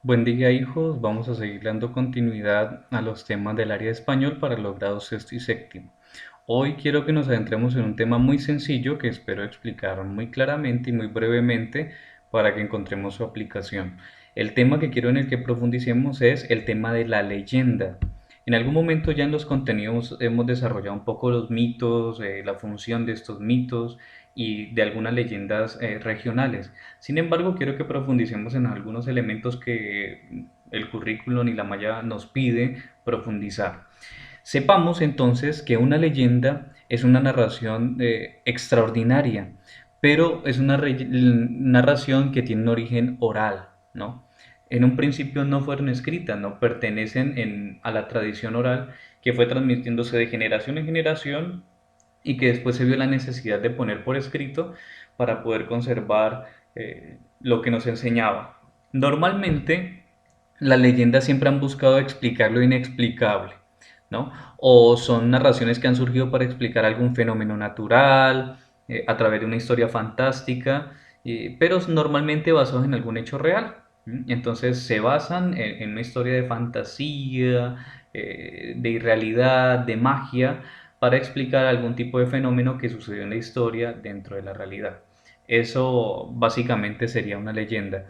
Buen día, hijos. Vamos a seguir dando continuidad a los temas del área de español para los grados sexto y séptimo. Hoy quiero que nos adentremos en un tema muy sencillo que espero explicar muy claramente y muy brevemente para que encontremos su aplicación. El tema que quiero en el que profundicemos es el tema de la leyenda. En algún momento ya en los contenidos hemos desarrollado un poco los mitos, la función de estos mitos y de algunas leyendas regionales. Sin embargo, quiero que profundicemos en algunos elementos que el currículum y la malla nos pide profundizar. Sepamos entonces que una leyenda es una narración extraordinaria, pero es una narración que tiene un origen oral, ¿no? En un principio no fueron escritas, no pertenecen a la tradición oral que fue transmitiéndose de generación en generación y que después se vio la necesidad de poner por escrito para poder conservar lo que nos enseñaba. Normalmente las leyendas siempre han buscado explicar lo inexplicable, ¿no? O son narraciones que han surgido para explicar algún fenómeno natural, a través de una historia fantástica, pero normalmente basados en algún hecho real. Entonces se basan en una historia de fantasía, de irrealidad, de magia, para explicar algún tipo de fenómeno que sucedió en la historia dentro de la realidad. Eso básicamente sería una leyenda.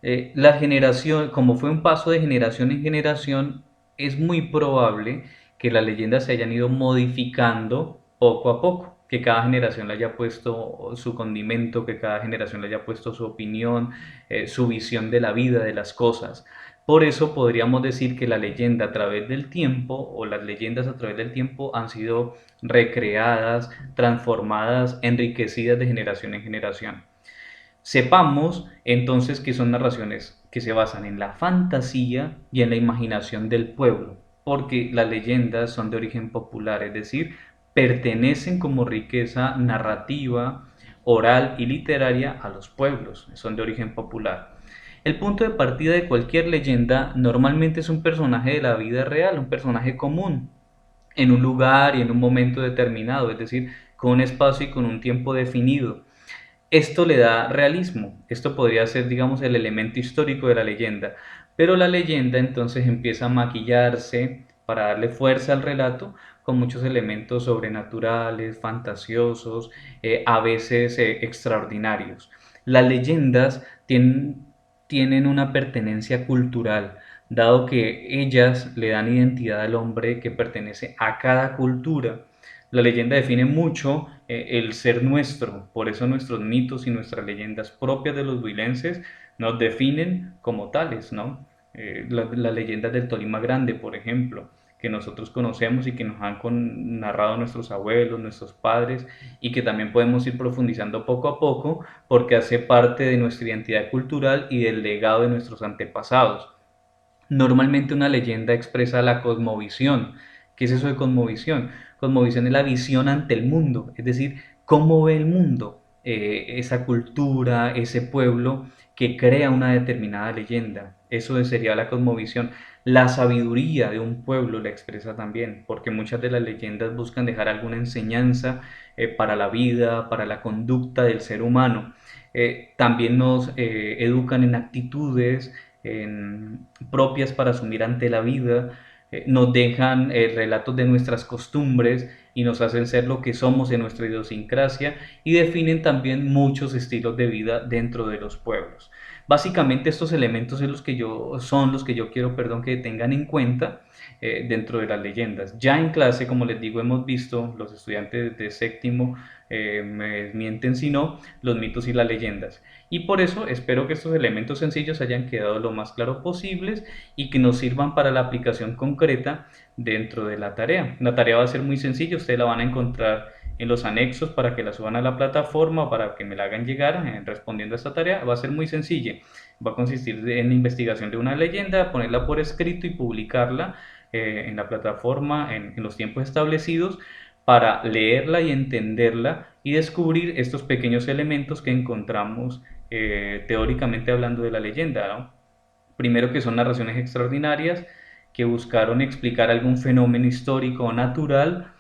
La generación, como fue un paso de generación en generación, es muy probable que las leyendas se hayan ido modificando poco a poco, que cada generación le haya puesto su condimento, que cada generación le haya puesto su opinión, su visión de la vida, de las cosas. Por eso podríamos decir que la leyenda a través del tiempo o las leyendas a través del tiempo han sido recreadas, transformadas, enriquecidas de generación en generación. Sepamos entonces que son narraciones que se basan en la fantasía y en la imaginación del pueblo, porque las leyendas son de origen popular, es decir, pertenecen como riqueza narrativa, oral y literaria a los pueblos, son de origen popular. El punto de partida de cualquier leyenda normalmente es un personaje de la vida real, un personaje común, en un lugar y en un momento determinado, es decir, con un espacio y con un tiempo definido. Esto le da realismo, esto podría ser, digamos, el elemento histórico de la leyenda, pero la leyenda entonces empieza a maquillarse para darle fuerza al relato con muchos elementos sobrenaturales, fantasiosos, a veces extraordinarios. Las leyendas tienen una pertenencia cultural, dado que ellas le dan identidad al hombre que pertenece a cada cultura. La leyenda define mucho el ser nuestro, por eso nuestros mitos y nuestras leyendas propias de los huilenses nos definen como tales, ¿no? Las leyendas del Tolima Grande, por ejemplo, que nosotros conocemos y que nos han narrado nuestros abuelos, nuestros padres, y que también podemos ir profundizando poco a poco porque hace parte de nuestra identidad cultural y del legado de nuestros antepasados. Normalmente una leyenda expresa la cosmovisión. ¿Qué es eso de cosmovisión? Cosmovisión es la visión ante el mundo, es decir, cómo ve el mundo, esa cultura, ese pueblo que crea una determinada leyenda. Eso sería la cosmovisión. La sabiduría de un pueblo la expresa también, porque muchas de las leyendas buscan dejar alguna enseñanza para la vida, para la conducta del ser humano. También nos educan en actitudes, propias para asumir ante la vida, nos dejan relatos de nuestras costumbres y nos hacen ser lo que somos en nuestra idiosincrasia y definen también muchos estilos de vida dentro de los pueblos. Básicamente estos elementos son los que yo quiero, perdón, que tengan en cuenta dentro de las leyendas. Ya en clase, como les digo, hemos visto, los estudiantes de séptimo me mienten si no, los mitos y las leyendas. Y por eso espero que estos elementos sencillos hayan quedado lo más claro posibles y que nos sirvan para la aplicación concreta dentro de la tarea. La tarea va a ser muy sencilla, ustedes la van a encontrar en los anexos para que la suban a la plataforma, para que me la hagan llegar respondiendo a esta tarea. Va a ser muy sencilla. Va a consistir en la investigación de una leyenda, ponerla por escrito y publicarla en la plataforma en los tiempos establecidos para leerla y entenderla y descubrir estos pequeños elementos que encontramos teóricamente hablando de la leyenda, ¿no? Primero que son narraciones extraordinarias que buscaron explicar algún fenómeno histórico o natural,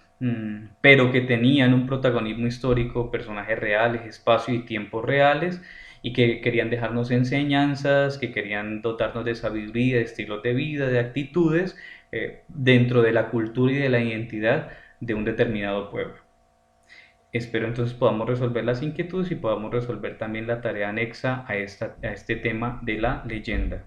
pero que tenían un protagonismo histórico, personajes reales, espacio y tiempos reales, y que querían dejarnos enseñanzas, que querían dotarnos de sabiduría, de estilos de vida, de actitudes dentro de la cultura y de la identidad de un determinado pueblo. Espero entonces podamos resolver las inquietudes y podamos resolver también la tarea anexa a este tema de la leyenda.